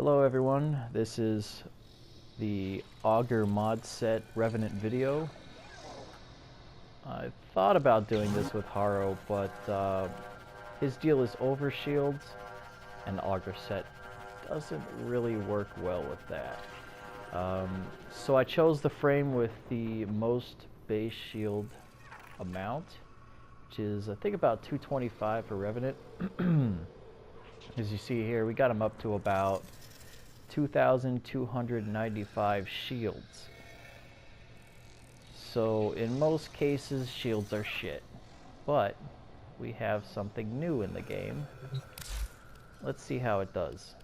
Hello everyone, this is the Augur mod set Revenant video. I thought about doing this with Haro, but his deal is overshields, and the Augur set doesn't really work well with that. So I chose the frame with the most base shield amount, which is I think about 225 for Revenant. As you see here, we got him up to about 2,295 shields. So in most cases, shields are shit. But we have something new in the game. Let's see how it does.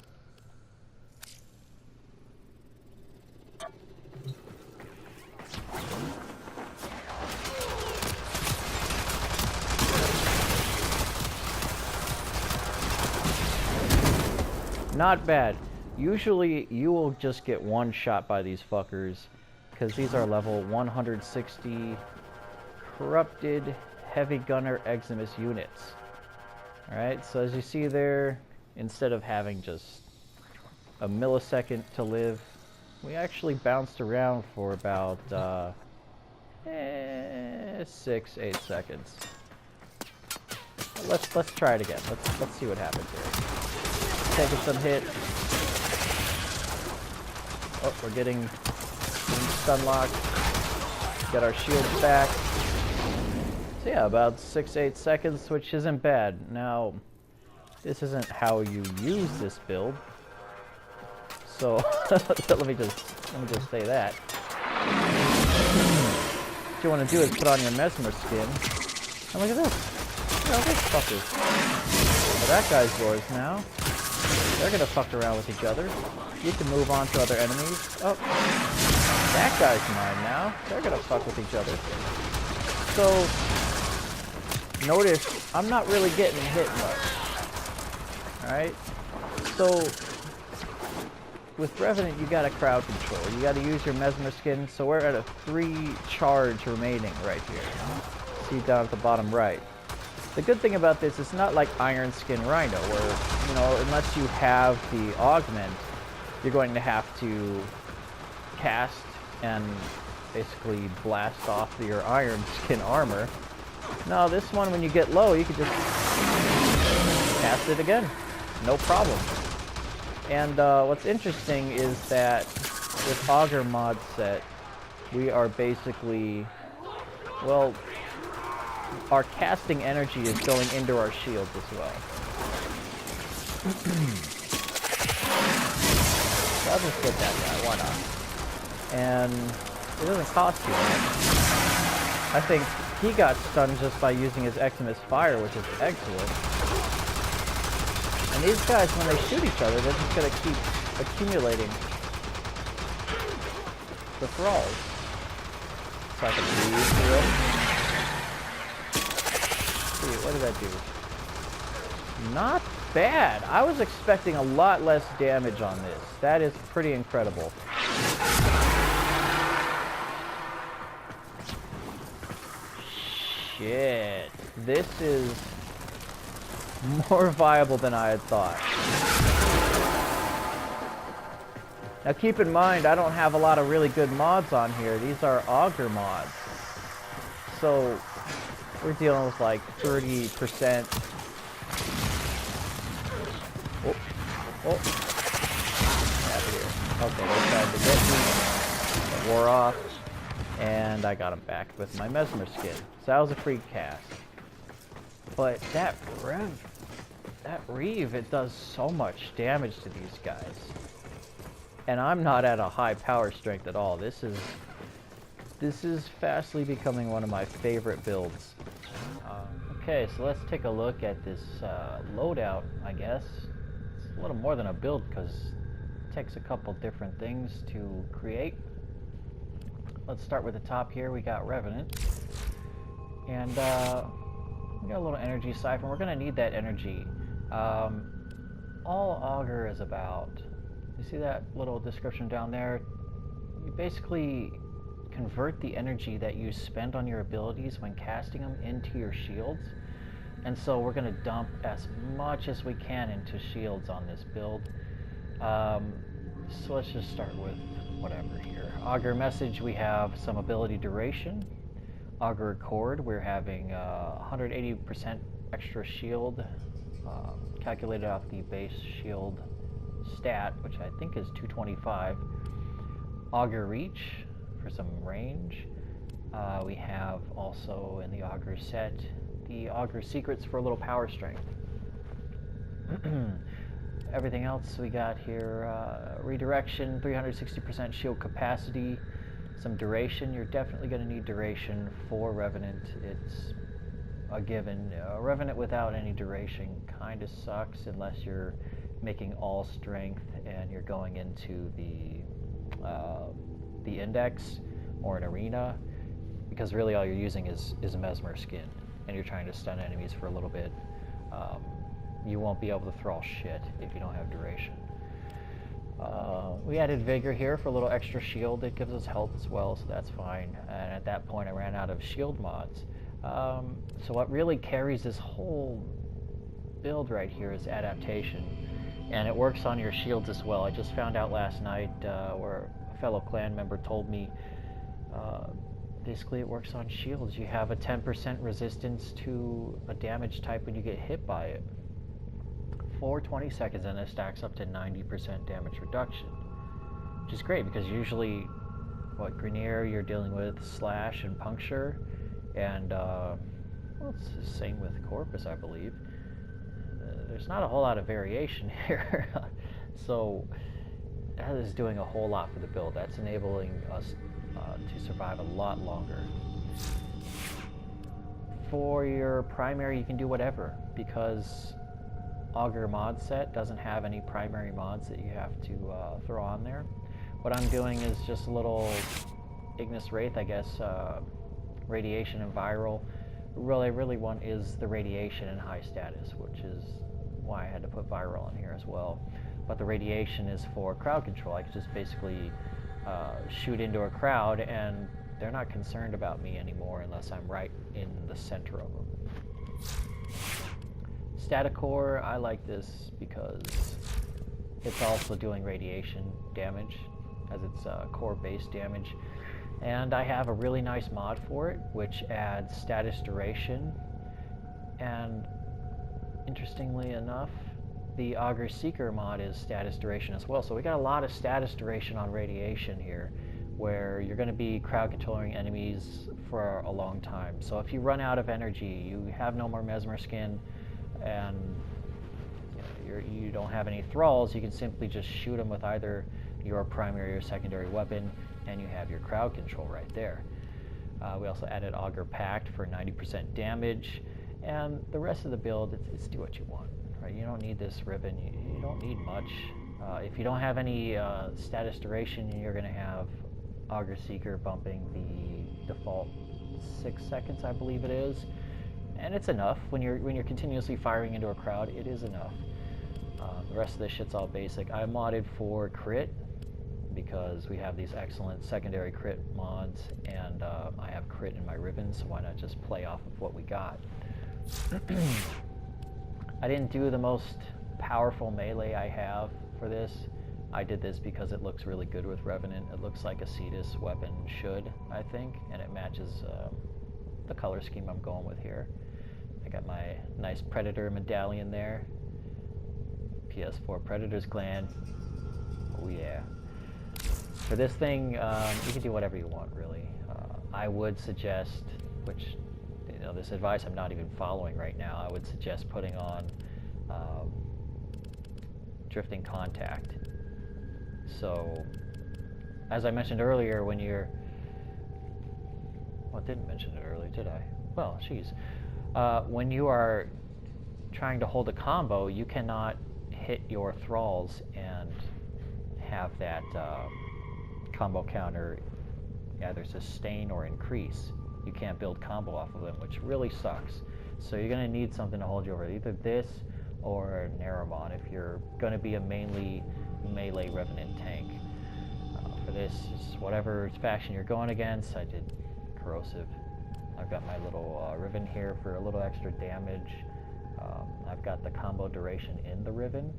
Not bad. Usually you will just get one shot by these fuckers because these are level 160 corrupted heavy gunner Eximus units. Alright, so as you see there, instead of having just a millisecond to live, we actually bounced around for about 6-8 seconds. Let's try it again. Let's see what happens here. Taking some hits. Oh, we're getting stun locked. Get our shields back. So yeah, about 6-8 seconds, which isn't bad. Now, this isn't how you use this build. So let me just say that. What you want to do is put on your Mesmer skin. And look at this. Look at these fuckers. Well, that guy's yours now. They're gonna fuck around with each other. You can move on to other enemies. Oh, that guy's mine now. They're gonna fuck with each other. So, notice, I'm not really getting hit much. Alright? So, with Revenant, you gotta crowd control. You gotta use your Mesmer skin, so we're at a 3 charge remaining right here. See down at the bottom right. The good thing about this, it's not like Iron Skin Rhino, where, you know, unless you have the augment, you're going to have to cast and basically blast off your Iron Skin armor. No, this one, when you get low, you can just cast it again. No problem. And what's interesting is that with Augur mod set, we are basically, well, our casting energy is going into our shields as well. So I'll just get that guy, why not? And it doesn't cost you much. I think he got stunned just by using his Eximus fire, which is excellent. And these guys, when they shoot each other, they're just going to keep accumulating the thralls. So I can breathe through them. What did that do? Not bad. I was expecting a lot less damage on this. That is pretty incredible. Shit. This is more viable than I had thought. Now keep in mind, I don't have a lot of really good mods on here. These are Augur mods. So we're dealing with like 30%. Oh. Out of here. Okay, they tried to get me. It wore off. And I got him back with my Mesmer skin. So that was a free cast. But that Reeve, it does so much damage to these guys. And I'm not at a high power strength at all. This is fastly becoming one of my favorite builds. Okay, so let's take a look at this loadout, I guess. It's a little more than a build because it takes a couple different things to create. Let's start with the top here. We got Revenant. And we got a little energy siphon. We're going to need that energy. All Augur is about, you see that little description down there? You basically convert the energy that you spend on your abilities when casting them into your shields. And so we're going to dump as much as we can into shields on this build. So let's just start with whatever here. Augur message, we have some ability duration. Augur Accord, we're having 180% extra shield, calculated off the base shield stat, which I think is 225. Augur Reach for some range. We have also in the Augur set the Augur Secrets for a little power strength. Everything else we got here, redirection, 360% shield capacity, some duration. You're definitely going to need duration for Revenant. It's a given. Revenant without any duration kind of sucks unless you're making all strength and you're going into the index or an arena, because really all you're using is a mesmer skin and you're trying to stun enemies for a little bit. You won't be able to throw shit if you don't have duration. We added Vigor here for a little extra shield. It gives us health as well, so that's fine. And at that point I ran out of shield mods. So what really carries this whole build right here is adaptation. And it works on your shields as well. I just found out last night where a fellow clan member told me basically it works on shields. You have a 10% resistance to a damage type when you get hit by it for 20 seconds, and it stacks up to 90% damage reduction, which is great because usually what Grenier you're dealing with slash and puncture, and well, it's the same with Corpus, I believe. There's not a whole lot of variation here. So that is doing a whole lot for the build. That's enabling us to survive a lot longer. For your primary, you can do whatever, because Augur mod set doesn't have any primary mods that you have to throw on there. What I'm doing is just a little Ignis Wraith, I guess, radiation and viral. What I really want is the radiation and high status, which is why I had to put viral in here as well. But the radiation is for crowd control. I can just basically shoot into a crowd and they're not concerned about me anymore unless I'm right in the center of them. Static Core, I like this because it's also doing radiation damage as its core base damage. And I have a really nice mod for it, which adds status duration. And interestingly enough, the Augur Seeker mod is status duration as well. So we got a lot of status duration on radiation here, where you're going to be crowd controlling enemies for a long time. So if you run out of energy, you have no more mesmer skin, and you don't have any thralls, you can simply just shoot them with either your primary or secondary weapon, and you have your crowd control right there. We also added Augur Pact for 90% damage, and the rest of the build, it's do what you want. Right? You don't need this ribbon, you don't need much. If you don't have any status duration, you're going to have Augur Seeker bumping the default 6 seconds, I believe it is. And it's enough. When you're continuously firing into a crowd, it is enough. The rest of this shit's all basic. I modded for crit because we have these excellent secondary crit mods, and I have crit in my ribbon, so why not just play off of what we got? I didn't do the most powerful melee I have for this. I did this because it looks really good with Revenant. It looks like a Cetus weapon should, I think, and it matches the color scheme I'm going with here. I got my nice Predator medallion there. PS4 Predator's Clan. Oh yeah. For this thing, you can do whatever you want, really. I would suggest, which, this advice I'm not even following right now, I would suggest putting on Drifting Contact. So, as I mentioned earlier, when you're... Well, I didn't mention it earlier, did I? Well, jeez. When you are trying to hold a combo, you cannot hit your thralls and have that combo counter either sustain or increase. You can't build combo off of them, which really sucks. So you're going to need something to hold you over, either this or Naramon if you're going to be a mainly melee Revenant tank. For this, just whatever faction you're going against. I did Corrosive. I've got my little Riven here for a little extra damage. I've got the combo duration in the Riven,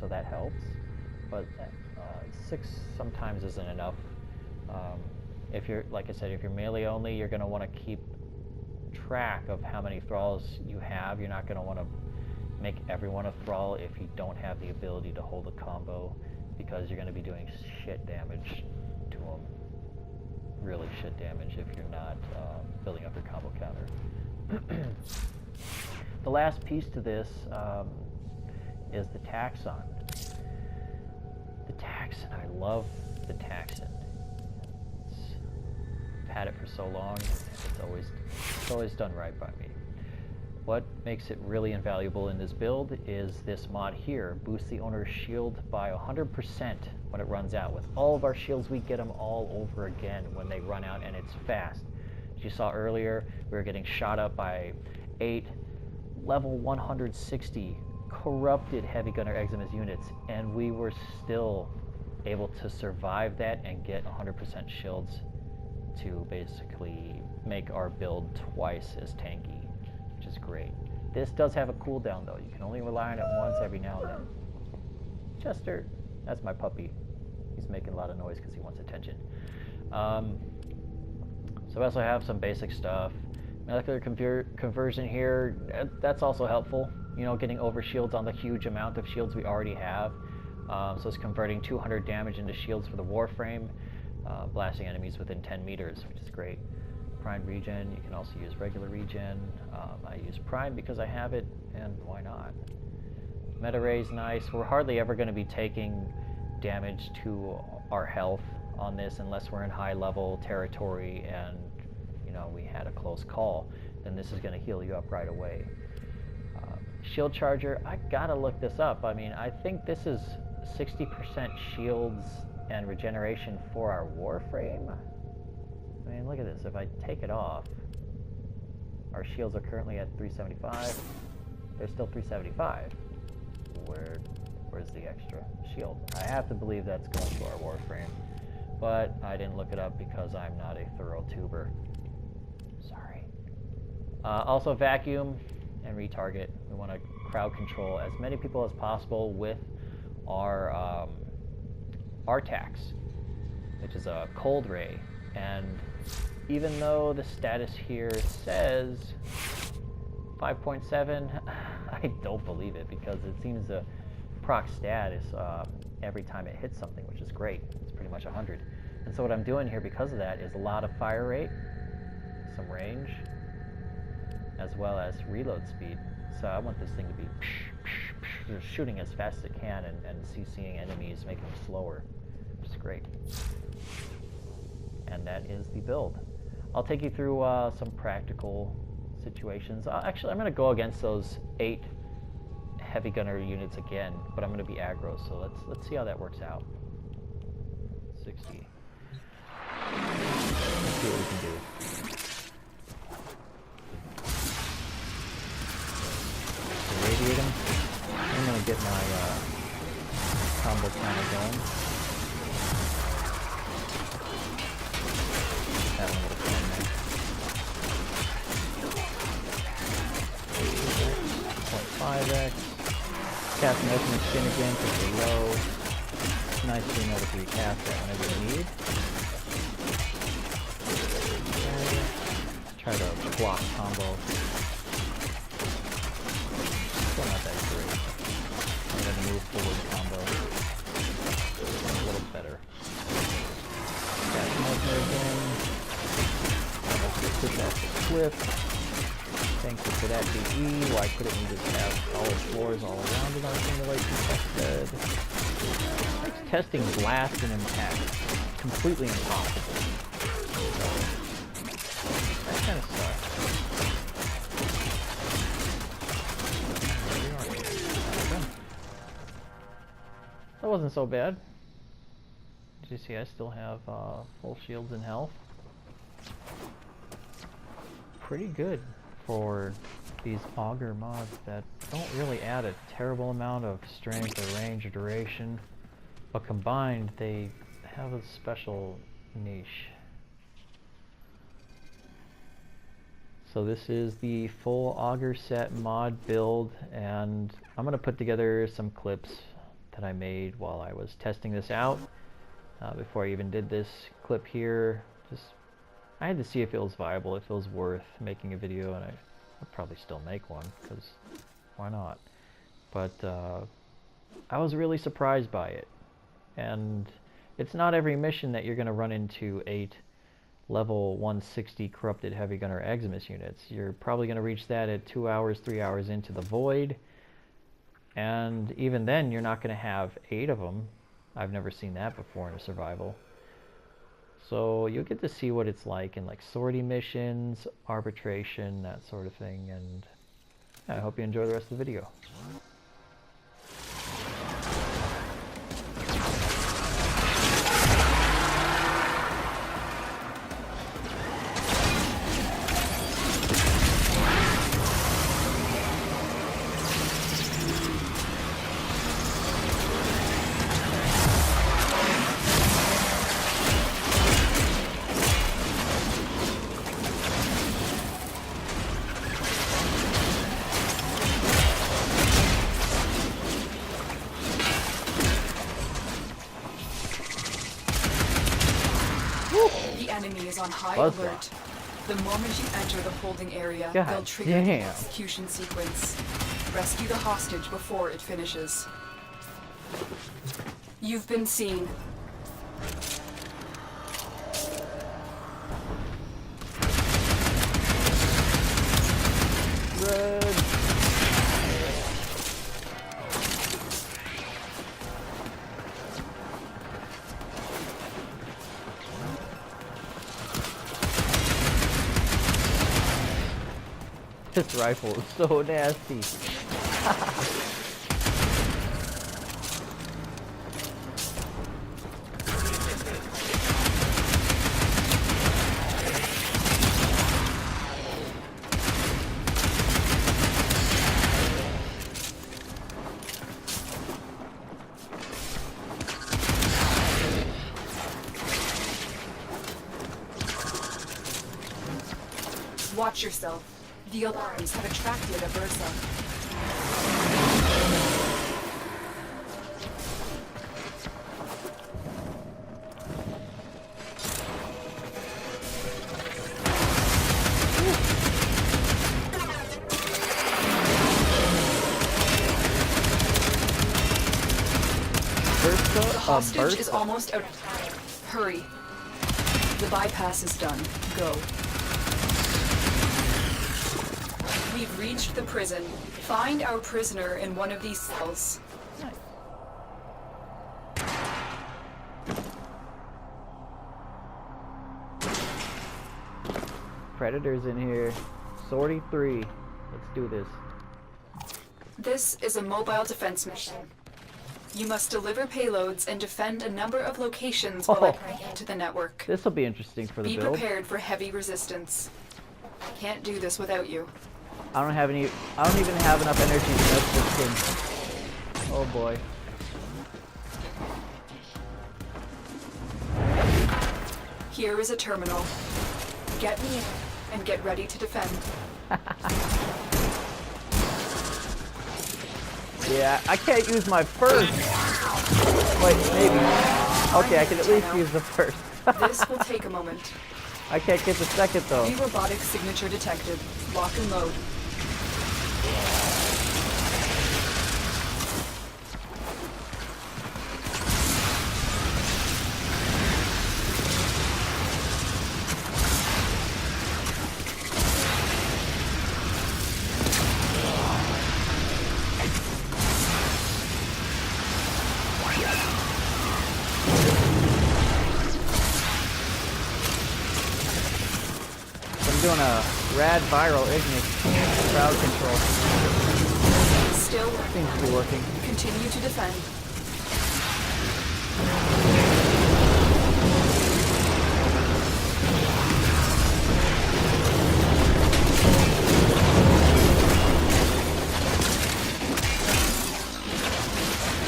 so that helps. but 6 sometimes isn't enough. If you're, like I said, if you're melee only, you're going to want to keep track of how many thralls you have. You're not going to want to make everyone a thrall if you don't have the ability to hold a combo, because you're going to be doing shit damage to them. Really shit damage if you're not building up your combo counter. The last piece to this is the Taxon. The Taxon, I love the Taxon. I've had it for so long, it's always done right by me. What makes it really invaluable in this build is this mod here. Boosts the owner's shield by 100% when it runs out. With all of our shields, we get them all over again when they run out, and it's fast. As you saw earlier, we were getting shot up by 8 level 160 corrupted heavy gunner Eximus units, and we were still able to survive that and get 100% shields to basically make our build twice as tanky, which is great. This does have a cooldown though. You can only rely on it once every now and then. Chester, that's my puppy. He's making a lot of noise because he wants attention. So we also have some basic stuff. Molecular conversion here, that's also helpful. You know, getting over shields on the huge amount of shields we already have. So it's converting 200 damage into shields for the Warframe, blasting enemies within 10 meters, which is great. Prime regen, you can also use regular regen. I use Prime because I have it, and why not? Meta Ray's nice. We're hardly ever going to be taking damage to our health on this unless we're in high level territory and, you know, we had a close call. Then this is going to heal you up right away. Shield Charger, I gotta look this up. I mean, I think this is 60% shields and regeneration for our Warframe. I mean, look at this. If I take it off, our shields are currently at 375. They're still 375. Where's the extra shield? I have to believe that's going to our Warframe, but I didn't look it up because I'm not a thorough tuber. Sorry. Also, vacuum and retarget. We want to crowd control as many people as possible with our tax, which is a cold ray. And even though the status here says 5.7, I don't believe it, because it seems the proc stat is every time it hits something, which is great. It's pretty much 100. And so what I'm doing here because of that is a lot of fire rate, some range, as well as reload speed. So I want this thing to be just shooting as fast as it can and CCing enemies, making them slower, which is great. And that is the build. I'll take you through some practical situations. Actually, I'm going to go against those 8 heavy gunner units again, but I'm going to be aggro, so let's see how that works out. 60. Let's see what we can do. Irradiate him. I'm going to get my combo counter going. Have a little fun there. 0.5x. Cast an ultimate skin again because we're low. It's nice being able to recast that whenever you need. Try to block combo. Still not that great. I'm going to move forward combo. A little better. Cast an ultimate again. Put that to Cliff. Thanks for that DE. Why couldn't we just have solid floors all around in our simulation test bed? It's testing blast and impact. Completely impossible. So, that kind of sucks. That wasn't so bad. Did you see I still have full shields and health? Pretty good for these Augur mods that don't really add a terrible amount of strength or range or duration, but combined they have a special niche. So this is the full Augur set mod build, and I'm going to put together some clips that I made while I was testing this out. Before I even did this clip here, I had to see if it was viable, if it was worth making a video, and I'd probably still make one, because why not? But I was really surprised by it. And it's not every mission that you're going to run into 8 level 160 corrupted heavy gunner Eximus units. You're probably going to reach that at 2 hours, 3 hours into the void. And even then, you're not going to have 8 of them. I've never seen that before in a survival. So you'll get to see what it's like in like sortie missions, arbitration, that sort of thing. And I hope you enjoy the rest of the video. The enemy is on high alert. The moment you enter the holding area, they'll trigger the execution sequence. Rescue the hostage before it finishes. You've been seen. Red. This rifle is so nasty. Watch yourself. The alarms have attracted a Versa. The hostage is almost out of time. Hurry. The bypass is done. Go. We've reached the prison. Find our prisoner in one of these cells. Predators in here. Sortie 3. Let's do this. This is a mobile defense mission. You must deliver payloads and defend a number of locations while I break into the network. This will be interesting for the build. Be prepared for heavy resistance. I can't do this without you. I don't even have enough energy to make this thing. Oh boy. Here is a terminal. Get me in and get ready to defend. Yeah, I can't use my first. Wait, maybe. Okay, I can at least use the first. This will take a moment. I can't get the second though. Robotic signature detected. Lock and load. Doing a rad viral ignis crowd control. Still seems to be working. Continue to defend.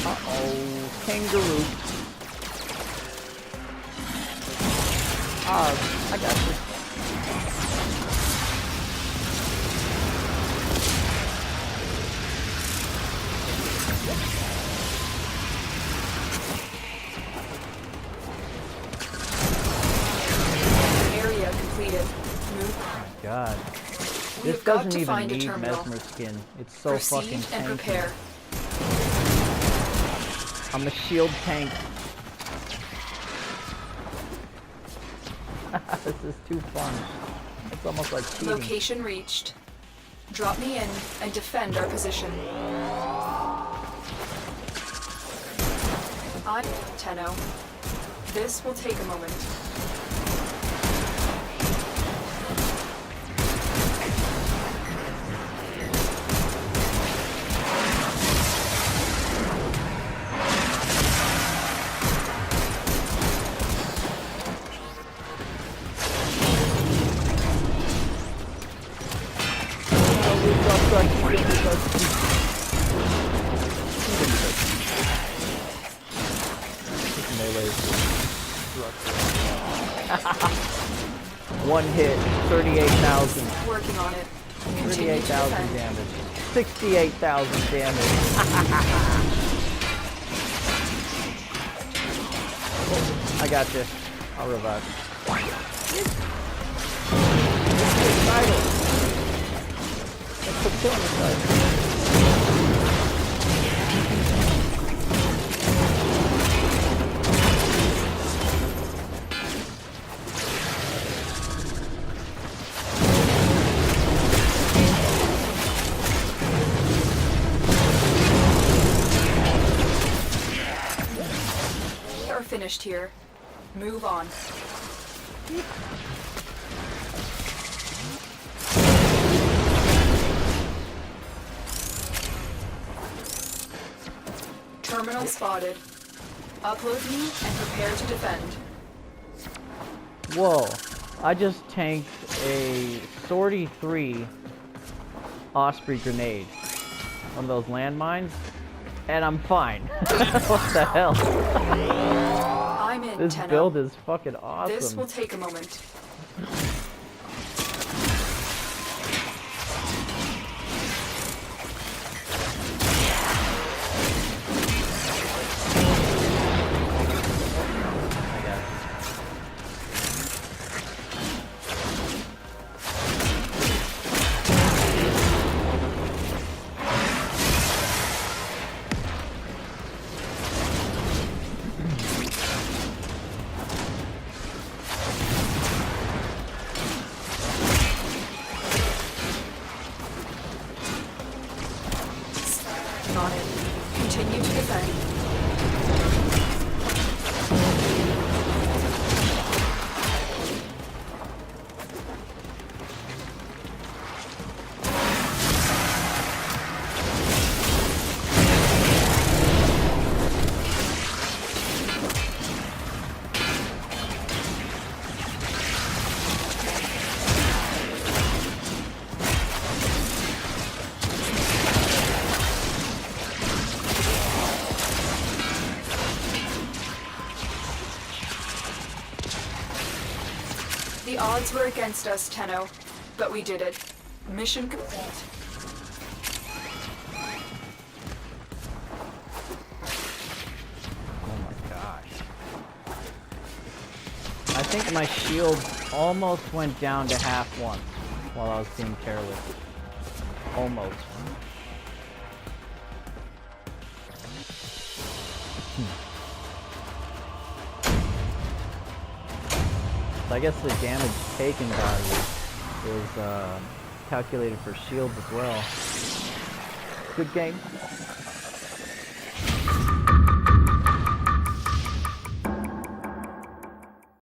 Uh-oh, kangaroo. I got this. god. We This have got doesn't to even find a need terminal. Mesmer skin. It's so Proceed fucking and tanky. prepare. I'm a shield tank. This is too fun. It's almost like cheating. Location reached. Drop me in and defend our position. I'm Tenno. This will take a moment. One hit, 38,000. Working on it. Continue to 38,000 defend. damage. 68,000 damage. I got you. I'll revive. Let's put kill on the side. Finished here. Move on. Terminal spotted. Upload me and prepare to defend. Whoa. I just tanked a Sortie 3 Osprey grenade. One of those landmines. And I'm fine. What the hell? I'm in, This Tenno. build is fucking awesome. This will take a moment. On it. Continue to defend. The odds were against us, Tenno, but we did it. Mission complete. Oh my gosh. I think my shield almost went down to half once while I was being careless. Almost. So I guess the damage taken value is calculated for shields as well. Good game.